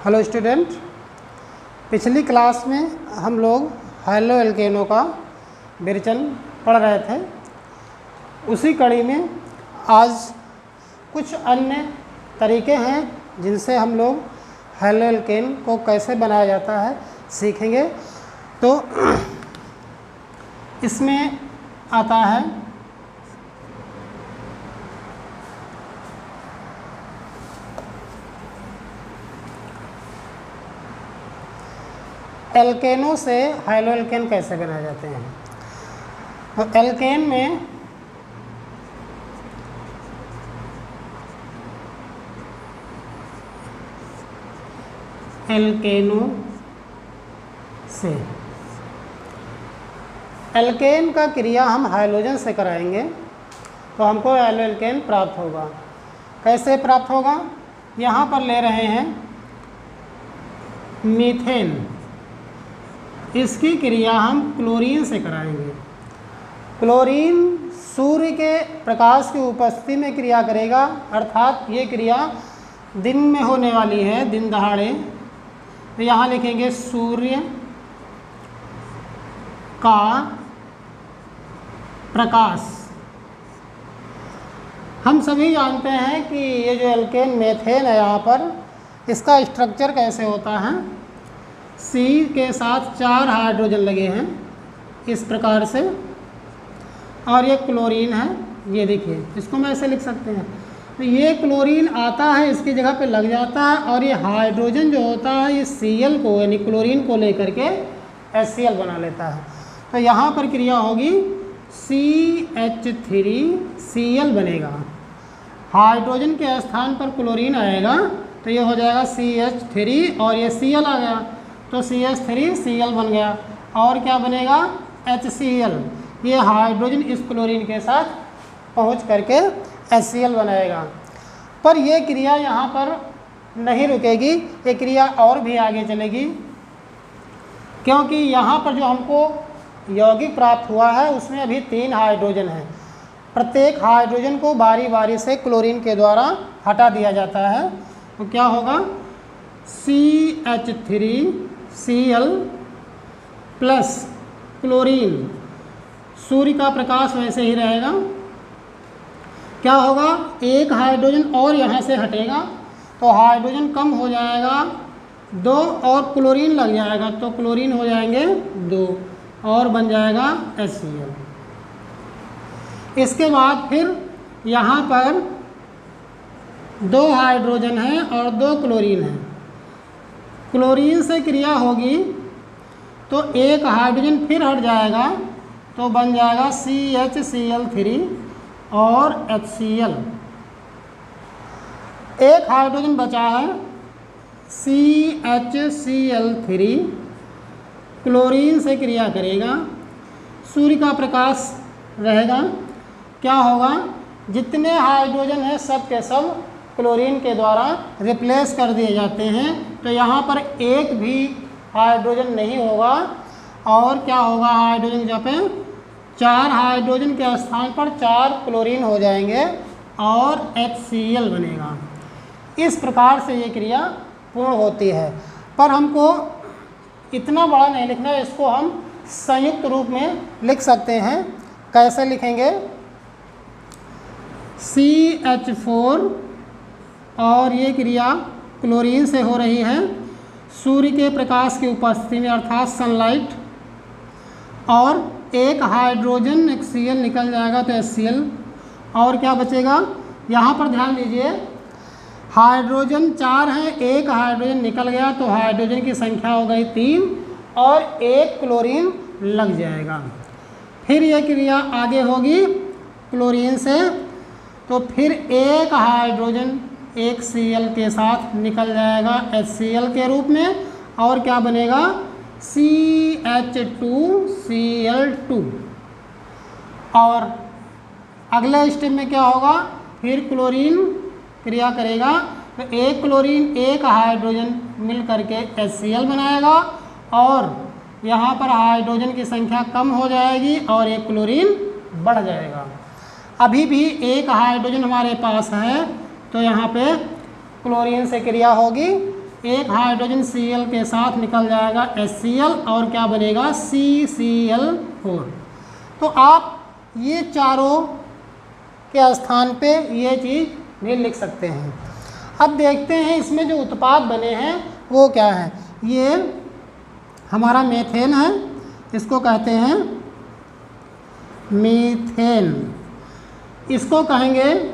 Hello student, पिछली class में हम लोग हैलो एल्केनों का विरेचन पढ़ रहे थे। उसी कड़ी में आज कुछ अन्य तरीके हैं जिनसे हम लोग हैलो एल्केन को कैसे बनाया जाता है सीखेंगे। तो इसमें आता है एल्केनों से हैलो एल्केन कैसे बनाए जाते हैं। तो एल्केन में एल्केनों से एल्केन का क्रिया हम हाइड्रोजन से कराएंगे तो हमको हैलो एल्केन प्राप्त होगा। कैसे प्राप्त होगा? यहाँ पर ले रहे हैं मीथेन, इसकी क्रिया हम क्लोरीन से कराएंगे। क्लोरीन सूर्य के प्रकाश की उपस्थिति में क्रिया करेगा, अर्थात ये क्रिया दिन में होने वाली है, दिन दहाड़े। तो यहाँ लिखेंगे सूर्य का प्रकाश। हम सभी जानते हैं कि ये जो एल्केन मेथेन है, यहाँ पर इसका स्ट्रक्चर कैसे होता है। C के साथ 4 हाइड्रोजन लगे हैं इस प्रकार से, और ये क्लोरीन है। ये देखिए, इसको मैं ऐसे लिख सकते हैं। तो ये क्लोरीन आता है, इसकी जगह पे लग जाता है, और ये हाइड्रोजन जो होता है ये Cl को यानी क्लोरीन को लेकर के HCl बना लेता है। तो यहाँ पर क्रिया होगी CH3Cl बनेगा। हाइड्रोजन के स्थान पर क्लोरीन आएगा तो ये हो जाएगा CH3 और ये Cl आ गया तो CH3Cl बन गया। और क्या बनेगा? HCl। ये हाइड्रोजन इस क्लोरीन के साथ पहुंच करके HCl बनाएगा। पर ये क्रिया यहाँ पर नहीं रुकेगी, ये क्रिया और भी आगे चलेगी, क्योंकि यहाँ पर जो हमको यौगिक प्राप्त हुआ है उसमें अभी 3 हाइड्रोजन हैं। प्रत्येक हाइड्रोजन को बारी बारी से क्लोरीन के द्वारा हटा दिया जाता है। तो क्या होगा? CH3Cl प्लस क्लोरीन, सूर्य का प्रकाश वैसे ही रहेगा। क्या होगा? एक हाइड्रोजन और यहाँ से हटेगा तो हाइड्रोजन कम हो जाएगा 2 और क्लोरीन लग जाएगा तो क्लोरीन हो जाएंगे 2 और बन जाएगा HCl। इसके बाद फिर यहाँ पर 2 हाइड्रोजन हैं और 2 क्लोरीन हैं। क्लोरीन से क्रिया होगी तो एक हाइड्रोजन फिर हट जाएगा तो बन जाएगा CHCl3 और HCl। एक हाइड्रोजन बचा है CHCl3, क्लोरीन से क्रिया करेगा, सूर्य का प्रकाश रहेगा। क्या होगा? जितने हाइड्रोजन हैं सब के सब क्लोरीन के द्वारा रिप्लेस कर दिए जाते हैं। तो यहाँ पर एक भी हाइड्रोजन नहीं होगा। और क्या होगा? हाइड्रोजन जब 4 हाइड्रोजन के स्थान पर 4 क्लोरीन हो जाएंगे और HCl बनेगा। इस प्रकार से ये क्रिया पूर्ण होती है। पर हमको इतना बड़ा नहीं लिखना है, इसको हम संयुक्त रूप में लिख सकते हैं। कैसे लिखेंगे? CH4 और ये क्रिया क्लोरीन से हो रही है सूर्य के प्रकाश की उपस्थिति में, अर्थात सनलाइट, और एक हाइड्रोजन HCl निकल जाएगा तो HCl। और क्या बचेगा? यहाँ पर ध्यान दीजिए, हाइड्रोजन 4 हैं, एक हाइड्रोजन निकल गया तो हाइड्रोजन की संख्या हो गई 3 और एक क्लोरीन लग जाएगा। फिर यह क्रिया आगे होगी क्लोरीन से, तो फिर एक हाइड्रोजन एक Cl के साथ निकल जाएगा HCl के रूप में, और क्या बनेगा? CH2Cl2। और अगले स्टेप में क्या होगा? फिर क्लोरीन क्रिया करेगा तो एक क्लोरीन एक हाइड्रोजन मिल करके HCl बनाएगा, और यहाँ पर हाइड्रोजन की संख्या कम हो जाएगी और एक क्लोरीन बढ़ जाएगा। अभी भी एक हाइड्रोजन हमारे पास है तो यहाँ पे क्लोरीन से क्रिया होगी एक हाइड्रोजन Cl के साथ निकल जाएगा HCl और क्या बनेगा CCl4। तो आप ये चारों के स्थान पे ये चीज़ भी लिख सकते हैं। अब देखते हैं इसमें जो उत्पाद बने हैं वो क्या है। ये हमारा मीथेन है, इसको कहते हैं मीथेन, इसको कहेंगे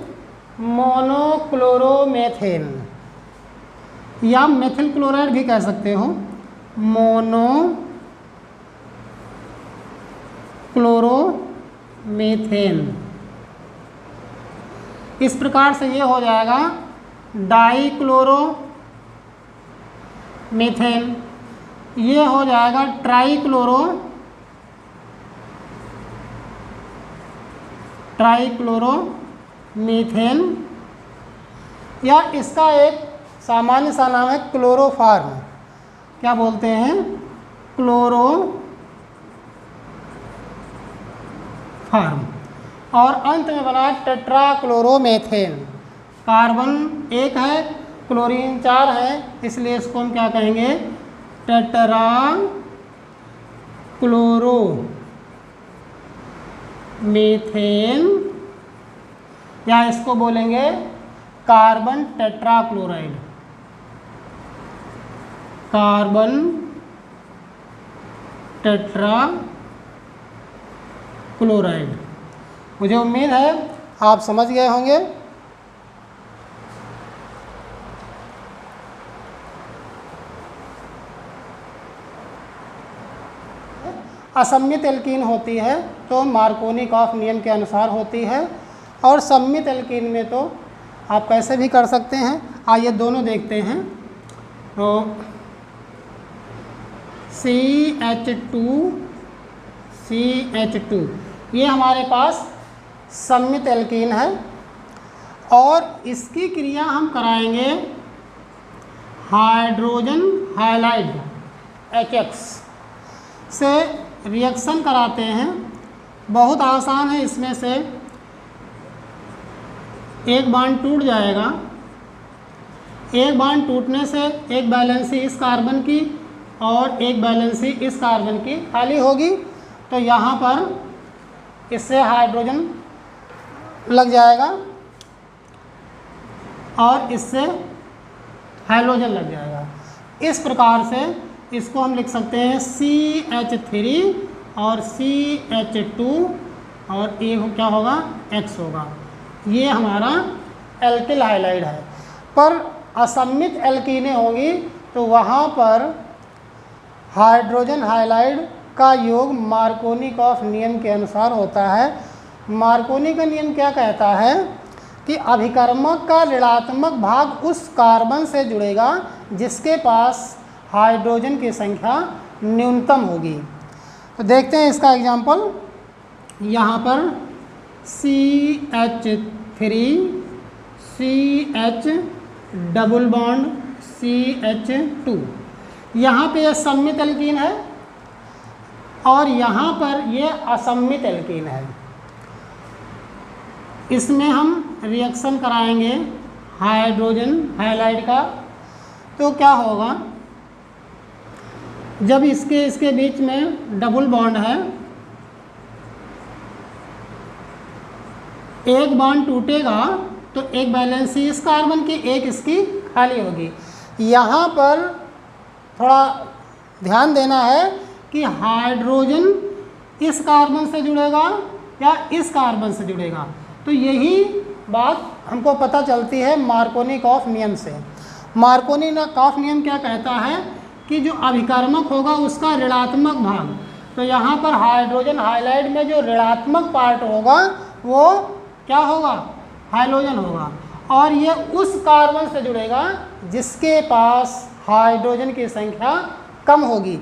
मोनोक्लोरोमेथेन या मेथिल क्लोराइड भी कह सकते हो। मोनोक्लोरोमेथेन। इस प्रकार से ये हो जाएगा डाइक्लोरोमेथेन, ये हो जाएगा ट्राइक्लोरोमीथेन, या इसका एक सामान्य सा नाम है क्लोरोफार्म। क्या बोलते हैं? क्लोरोफार्म। और अंत में बना टेट्राक्लोरोमेथेन। कार्बन एक है, क्लोरीन 4 है, इसलिए इसको हम क्या कहेंगे? टेट्राक्लोरोमेथेन, या इसको बोलेंगे कार्बन टेट्राक्लोराइड। Carbon tetrachloride. मुझे उम्मीद है आप समझ गए होंगे। असम्मित एल्कीन होती है तो मार्कोनी-कॉफ नियम के अनुसार होती है, और सम्मित एल्कीन में तो आप कैसे भी कर सकते हैं। आइए दोनों देखते हैं। तो CH2 ये हमारे पास सम्मित एल्कीन है, और इसकी क्रिया हम कराएंगे हाइड्रोजन हाइलाइड HX से रिएक्शन कराते हैं। बहुत आसान है, इसमें से एक बॉन्ड टूट जाएगा, एक बॉन्ड टूटने से एक वैलेंसी इस कार्बन की और एक वैलेंसी इस कार्बन की खाली होगी, तो यहाँ पर इससे हाइड्रोजन लग जाएगा और इससे हाइड्रोजन लग जाएगा। इस प्रकार से इसको हम लिख सकते हैं CH3 और CH2, और ये क्या होगा? X होगा। ये हमारा एल्किल हाइलाइड है। पर असम्मित एल्कीनें होंगी तो वहाँ पर हाइड्रोजन हाइलाइड का योग मार्कोनी-कॉफ नियम के अनुसार होता है। मार्कोनी का नियम क्या कहता है कि अभिकर्मक का ऋणात्मक भाग उस कार्बन से जुड़ेगा जिसके पास हाइड्रोजन की संख्या न्यूनतम होगी। तो देखते हैं इसका एग्जाम्पल। यहाँ पर CH3 CH double bond CH2, यहाँ पे यह सम्मित एल्कीन है और यहाँ पर ये असम्मित एल्कीन है। इसमें हम रिएक्शन कराएंगे हाइड्रोजन हाइलाइड का, तो क्या होगा? जब इसके बीच में डबल बॉन्ड है, एक बॉन्ड टूटेगा तो एक वैलेंसी इस कार्बन की, एक इसकी खाली होगी। यहाँ पर थोड़ा ध्यान देना है कि हाइड्रोजन इस कार्बन से जुड़ेगा या इस कार्बन से जुड़ेगा। तो यही बात हमको पता चलती है मार्कोनी-कॉफ नियम से। मार्कोनी-कॉफ नियम क्या कहता है कि जो अभिकर्मक होगा उसका ऋणात्मक भाग, तो यहाँ पर हाइड्रोजन हाइलाइड में जो ऋणात्मक पार्ट होगा वो क्या होगा? हाइड्रोजन होगा, और ये उस कार्बन से जुड़ेगा जिसके पास हाइड्रोजन की संख्या कम होगी।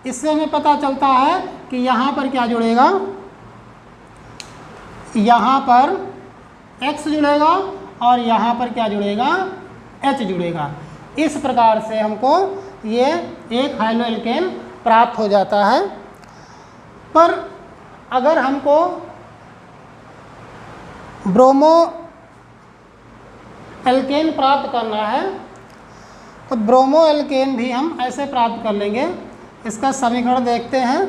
इससे हमें पता चलता है कि यहाँ पर क्या जुड़ेगा? यहाँ पर X जुड़ेगा और यहाँ पर क्या जुड़ेगा? H जुड़ेगा। इस प्रकार से हमको ये एक हाइड्रोएल्केन प्राप्त हो जाता है। पर अगर हमको ब्रोमो एल्केन प्राप्त करना है तो ब्रोमो एल्केन भी हम ऐसे प्राप्त कर लेंगे। इसका समीकरण देखते हैं,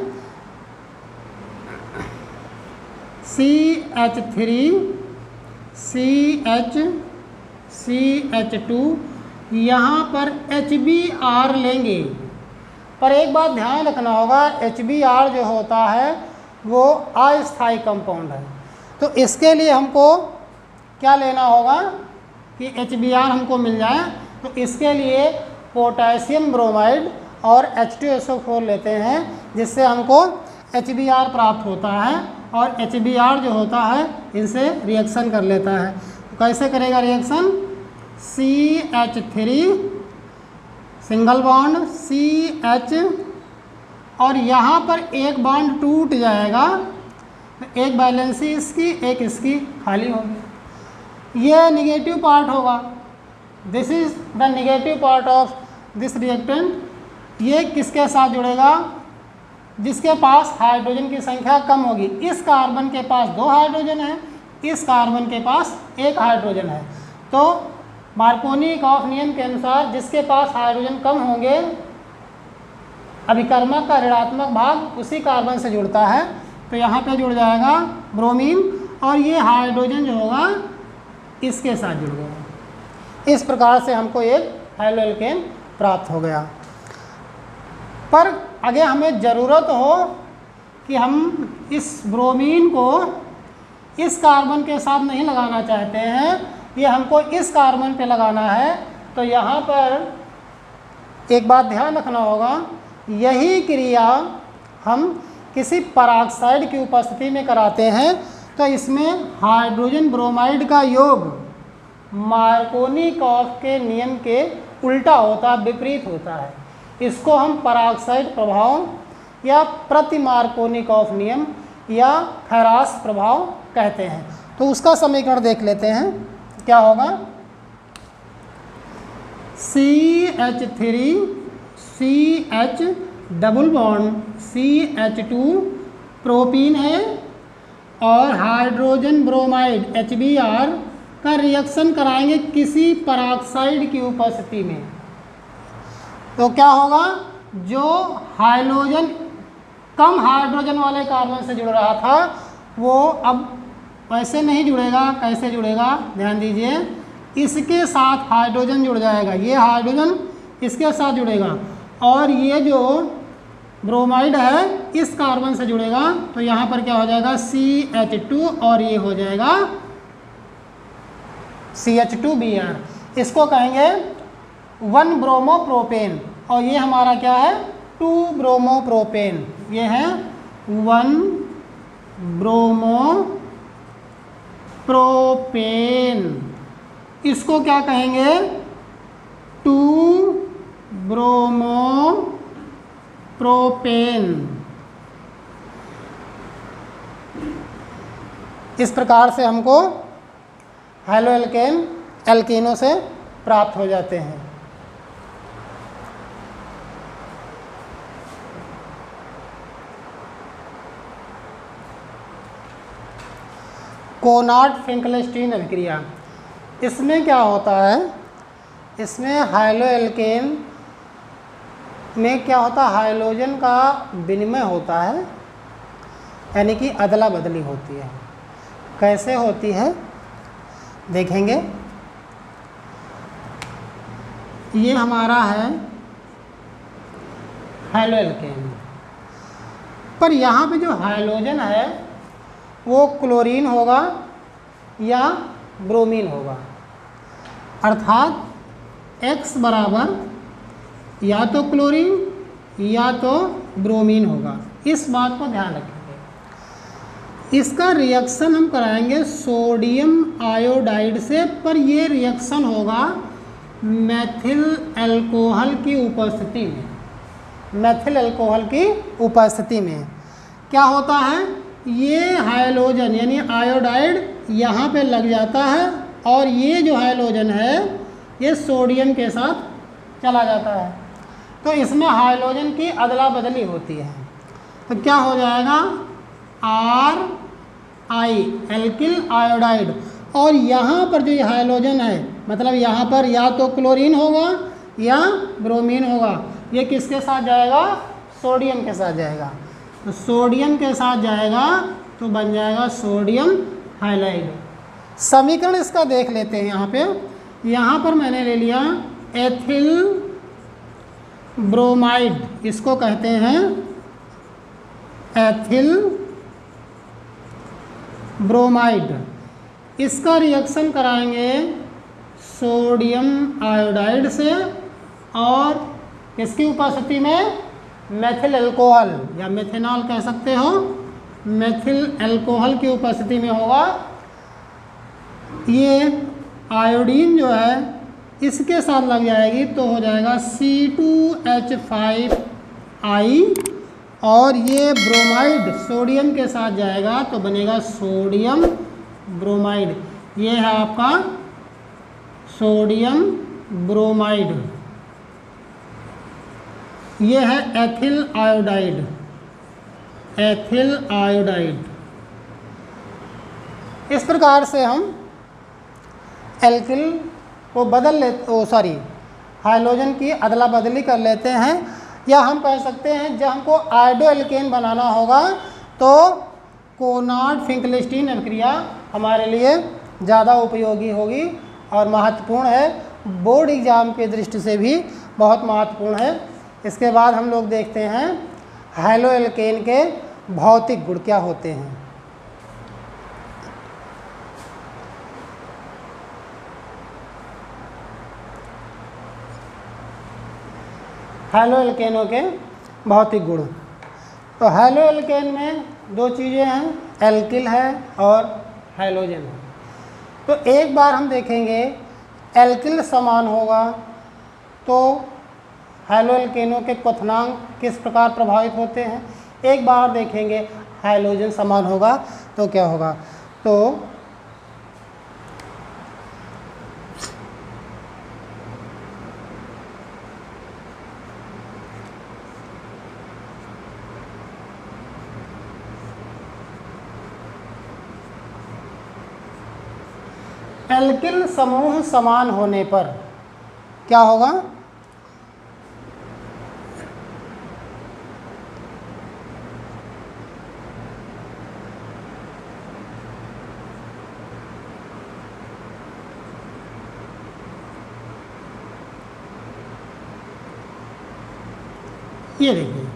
CH3 CH2, यहाँ पर HBr लेंगे। पर एक बात ध्यान रखना होगा, HBr जो होता है वो अस्थायी कंपाउंड है। तो इसके लिए हमको क्या लेना होगा कि HBr हमको मिल जाए, तो इसके लिए पोटेशियम ब्रोमाइड और H2SO4 लेते हैं, जिससे हमको HBr प्राप्त होता है और HBr जो होता है इनसे रिएक्शन कर लेता है। तो कैसे करेगा reaction, CH3 single bond CH, और यहाँ पर एक बॉन्ड टूट जाएगा, तो एक वैलेंसी इसकी एक इसकी खाली होगी। ये निगेटिव पार्ट होगा, this is the negative part of this reactant. ये किसके साथ जुड़ेगा, जिसके पास हाइड्रोजन की संख्या कम होगी। इस कार्बन के पास 2 हाइड्रोजन है, इस कार्बन के पास 1 हाइड्रोजन है। तो मार्कोनी-कॉफ नियम के अनुसार जिसके पास हाइड्रोजन कम होंगे, अभिकर्मक का ऋणात्मक भाग उसी कार्बन से जुड़ता है, तो यहाँ पे जुड़ जाएगा ब्रोमीन, और ये हाइड्रोजन जो होगा इसके साथ जुड़ गया। इस प्रकार से हमको एक हैलोएल्केन प्राप्त हो गया। पर अगर हमें ज़रूरत हो कि हम इस ब्रोमीन को इस कार्बन के साथ नहीं लगाना चाहते हैं, ये हमको इस कार्बन पे लगाना है, तो यहाँ पर एक बात ध्यान रखना होगा, यही क्रिया हम किसी पराक्साइड की उपस्थिति में कराते हैं, तो इसमें हाइड्रोजन ब्रोमाइड का योग मार्कोनी-कॉफ के नियम के उल्टा होता है, विपरीत होता है। इसको हम पराक्साइड प्रभाव या प्रति मार्कोनी-कॉफ नियम या खैरास प्रभाव कहते हैं। तो उसका समीकरण देख लेते हैं, क्या होगा, CH3 CH double bond CH2 propene है, और हाइड्रोजन ब्रोमाइड HBr का रिएक्शन कराएंगे किसी पराक्साइड की उपस्थिति में। तो क्या होगा, जो हाइड्रोजन कम हाइड्रोजन वाले कार्बन से जुड़ रहा था वो अब वैसे नहीं जुड़ेगा। कैसे जुड़ेगा, ध्यान दीजिए, इसके साथ हाइड्रोजन जुड़ जाएगा, ये हाइड्रोजन इसके साथ जुड़ेगा, और ये जो ब्रोमाइड है इस कार्बन से जुड़ेगा, तो यहाँ पर क्या हो जाएगा CH2, और ये हो जाएगा CH2Br। इसको कहेंगे 1 ब्रोमोप्रोपेन, और ये हमारा क्या है 2 ब्रोमोप्रोपेन। ये है 1 ब्रोमोप्रोपेन। इसको क्या कहेंगे 2 ब्रोमोप्रोपेन। इस प्रकार से हमको हैलोएल्केन एल्कीनों से प्राप्त हो जाते हैं। कोनार्ड-फिंकलस्टीन अभिक्रिया, इसमें क्या होता है, इसमें हैलोएल्केन में क्या होता है, हाइड्रोजन का विनिमय होता है, यानी कि अदला बदली होती है। कैसे होती है देखेंगे। ये हमारा है हैलोएल्केन, पर यहाँ पे जो हाइड्रोजन है वो क्लोरीन होगा या ब्रोमीन होगा, अर्थात X बराबर या तो क्लोरीन या तो ब्रोमीन होगा। इस बात को ध्यान रखेंगे। इसका रिएक्शन हम कराएंगे सोडियम आयोडाइड से, पर ये रिएक्शन होगा मेथिल अल्कोहल की उपस्थिति में। मेथिल अल्कोहल की उपस्थिति में क्या होता है, ये हाइड्रोजन यानी आयोडाइड यहाँ पे लग जाता है, और ये जो हाइड्रोजन है ये सोडियम के साथ चला जाता है, तो इसमें हाइड्रोजन की अदला बदली होती है। तो क्या हो जाएगा RI एल्किल आयोडाइड, और यहाँ पर जो ये हाइड्रोजन है, मतलब यहाँ पर या तो क्लोरीन होगा या ब्रोमीन होगा। ये किसके साथ जाएगा? सोडियम के साथ जाएगा। तो सोडियम के साथ जाएगा तो बन जाएगा सोडियम हाइलाइड। समीकरण इसका देख लेते हैं। यहाँ पर मैंने ले लिया एथिल ब्रोमाइड, इसको कहते हैं एथिल ब्रोमाइड। इसका रिएक्शन कराएंगे सोडियम आयोडाइड से और किसकी उपस्थिति में? मेथिल अल्कोहल या मेथेनॉल कह सकते हो, मेथिल अल्कोहल की उपस्थिति में होगा। ये आयोडीन जो है इसके साथ लग जाएगी तो हो जाएगा C2H5I और ये ब्रोमाइड सोडियम के साथ जाएगा तो बनेगा सोडियम ब्रोमाइड। ये है आपका सोडियम ब्रोमाइड। ये है एथिल आयोडाइड, एथिल आयोडाइड। इस प्रकार से हम एल्किल को हाइड्रोजन की अदला बदली कर लेते हैं। या हम कह सकते हैं जब हमको आयोडो एल्केन बनाना होगा तो कोनार्ड फिंकलस्टीन अभिक्रिया हमारे लिए ज़्यादा उपयोगी होगी और महत्वपूर्ण है, बोर्ड एग्ज़ाम के दृष्टि से भी बहुत महत्वपूर्ण है। इसके बाद हम लोग देखते हैं हैलो एल्केन के भौतिक गुण क्या होते हैं। हैलो एल्केनों के भौतिक गुण। तो हैलो एल्केन में दो चीज़ें हैं, एल्किल है और हैलोजन है। तो एक बार हम देखेंगे एल्किल समान होगा तो हैलो एल्केनों के क्वथनांक किस प्रकार प्रभावित होते हैं। एक बार देखेंगे हैलोजन समान होगा तो क्या होगा। तो एल्किल समूह समान होने पर क्या होगा। ये देखिए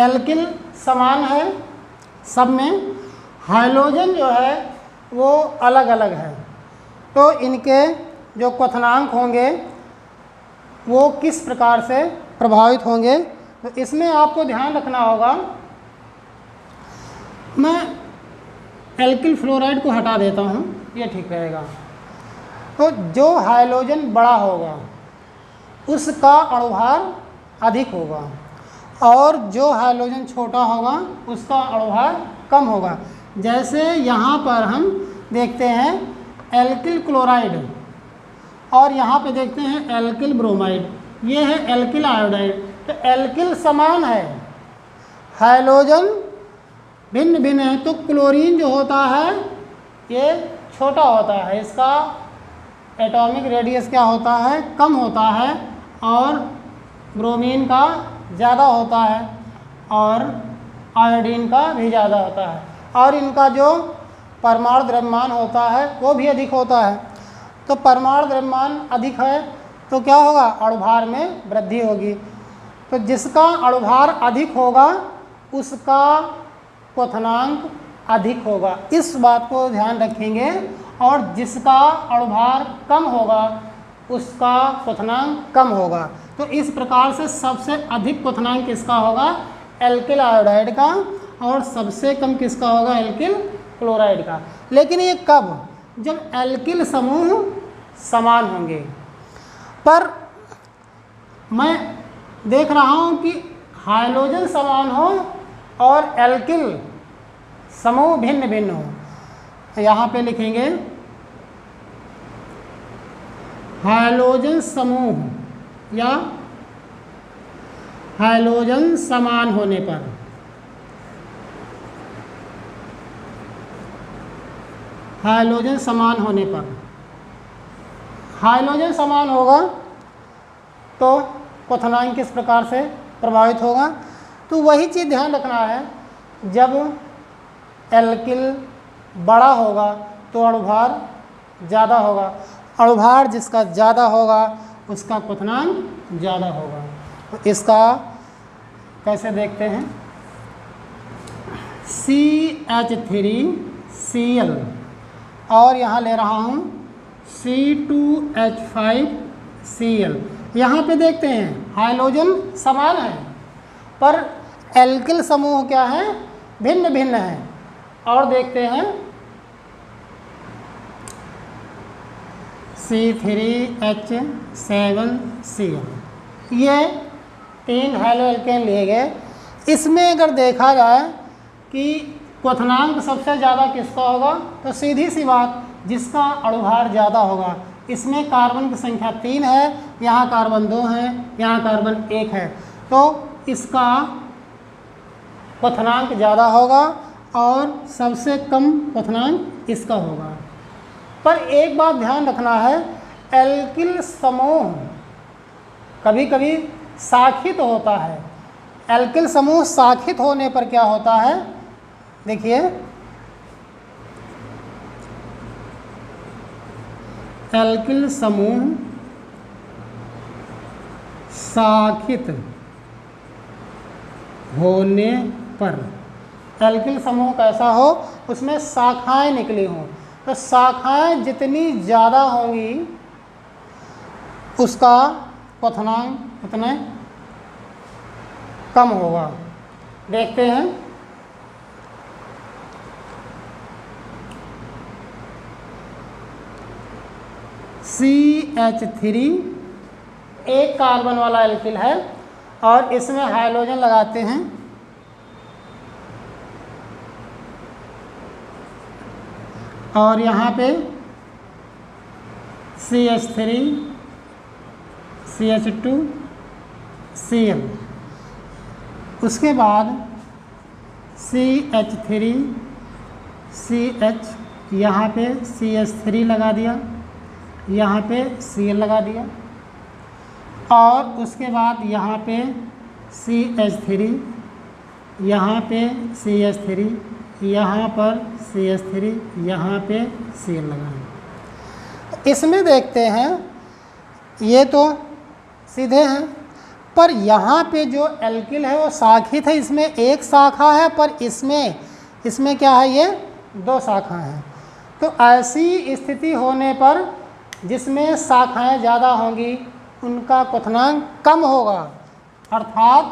एल्किल समान है सब में, हाइड्रोजन जो है वो अलग अलग है। तो इनके जो क्वथनांक होंगे वो किस प्रकार से प्रभावित होंगे, तो इसमें आपको ध्यान रखना होगा। मैं एल्किल फ्लोराइड को हटा देता हूँ, ये ठीक रहेगा। तो जो हाइड्रोजन बड़ा होगा उसका अणुभार अधिक होगा और जो हाइड्रोजन छोटा होगा उसका अणुभार कम होगा। जैसे यहाँ पर हम देखते हैं एल्किल क्लोराइड और यहाँ पे देखते हैं एल्किल ब्रोमाइड, ये है एल्किल आयोडाइड। तो एल्किल समान है, हाइड्रोजन भिन्न भिन्न है। तो क्लोरीन जो होता है ये छोटा होता है, इसका एटॉमिक रेडियस क्या होता है, कम होता है और ब्रोमीन का ज़्यादा होता है और आयोडीन का भी ज़्यादा होता है और इनका जो परमाणु द्रव्यमान होता है वो भी अधिक होता है। तो परमाणु द्रव्यमान अधिक है तो क्या होगा, अणुभार में वृद्धि होगी। तो जिसका अणुभार अधिक होगा उसका क्वथनांक अधिक होगा, इस बात को ध्यान रखेंगे। और जिसका अणुभार कम होगा उसका क्वथनांक कम होगा। तो इस प्रकार से सबसे अधिक क्वथनांक किसका होगा, एल्किल आयोडाइड का, और सबसे कम किसका होगा, एल्किल क्लोराइड का। लेकिन ये कब, जब एल्किल समूह समान होंगे। पर मैं देख रहा हूँ कि हाइड्रोजन समान हो और एल्किल समूह भिन्न भिन्न हो। यहाँ पे लिखेंगे हाइड्रोजन समूह या हाइड्रोजन समान होने पर, हाइड्रोजन समान होने पर, हाइड्रोजन समान होगा तो क्वथनांक किस प्रकार से प्रभावित होगा। तो वही चीज़ ध्यान रखना है, जब एल्किल बड़ा होगा तो अणुभार ज़्यादा होगा, अणुभार जिसका ज़्यादा होगा उसका क्वथनांक ज़्यादा होगा। तो इसका कैसे देखते हैं, CH3Cl और यहाँ ले रहा हूँ C2H5Cl। यहाँ पे देखते हैं हाइड्रोजन समान है पर एल्किल समूह क्या है, भिन्न भिन्न है। और देखते हैं C3H7Cl, ये 3 हैलो एल्केन लिए गए। इसमें अगर देखा जाए कि क्वथनांक सबसे ज़्यादा किसका होगा, तो सीधी सी बात जिसका अणुभार ज़्यादा होगा। इसमें कार्बन की संख्या 3 है, यहाँ कार्बन 2 है, यहाँ कार्बन 1 है, तो इसका क्वथनांक ज़्यादा होगा और सबसे कम क्वथनांक इसका होगा। पर एक बात ध्यान रखना है, एल्किल समूह कभी कभी शाखित होता है। एल्किल समूह शाखित होने पर क्या होता है, देखिए एल्किल समूह शाखित होने पर, एल्किल समूह कैसा हो, उसमें शाखाएं निकली हों, तो शाखाएं जितनी ज़्यादा होंगी उसका क्वथनांक उतना कम होगा। देखते हैं CH3 एक कार्बन वाला एल्किल है और इसमें हाइड्रोजन लगाते हैं, और यहाँ पे CH3 CH2 Cl, उसके बाद CH3 CH, यहाँ पे CH3 लगा दिया, यहाँ पे Cl लगा दिया, और उसके बाद यहाँ पे CH3, यहाँ पे CH3, यहाँ पर CH3, यहाँ पे Cl लगाएं। इसमें देखते हैं ये तो सीधे हैं, पर यहाँ पे जो एल्किल है वो शाखित है, इसमें एक शाखा है, पर इसमें क्या है, ये 2 शाखा हैं। तो ऐसी स्थिति होने पर जिसमें शाखाएं ज़्यादा होंगी उनका क्वथनांक कम होगा, अर्थात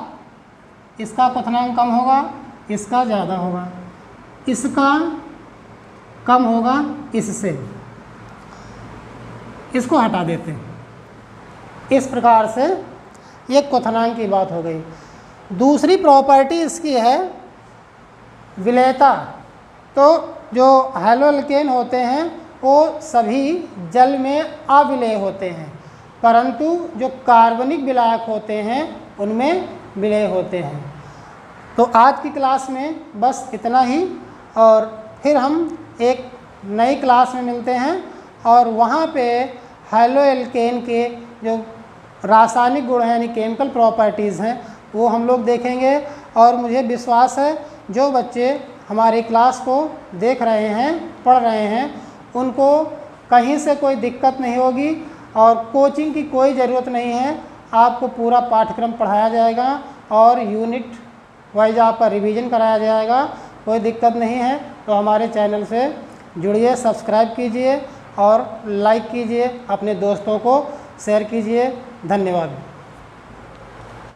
इसका क्वथनांक कम होगा, इसका ज़्यादा होगा, इसका कम होगा इससे, इसको हटा देते हैं। इस प्रकार से ये क्वथनांक की बात हो गई। दूसरी प्रॉपर्टी इसकी है विलेयता। तो जो हैलो एल्केन होते हैं वो सभी जल में अविलेय होते हैं, परंतु जो कार्बनिक विलायक होते हैं उनमें विलेय होते हैं। तो आज की क्लास में बस इतना ही, और फिर हम एक नई क्लास में मिलते हैं और वहाँ पे हैलो एल्केन के जो रासायनिक गुण हैं यानी केमिकल प्रॉपर्टीज़ हैं वो हम लोग देखेंगे। और मुझे विश्वास है जो बच्चे हमारी क्लास को देख रहे हैं, पढ़ रहे हैं, उनको कहीं से कोई दिक्कत नहीं होगी और कोचिंग की कोई ज़रूरत नहीं है। आपको पूरा पाठ्यक्रम पढ़ाया जाएगा और यूनिट वाइज आपका रिवीजन कराया जाएगा, कोई दिक्कत नहीं है। तो हमारे चैनल से जुड़िए, सब्सक्राइब कीजिए और लाइक कीजिए, अपने दोस्तों को शेयर कीजिए। धन्यवाद।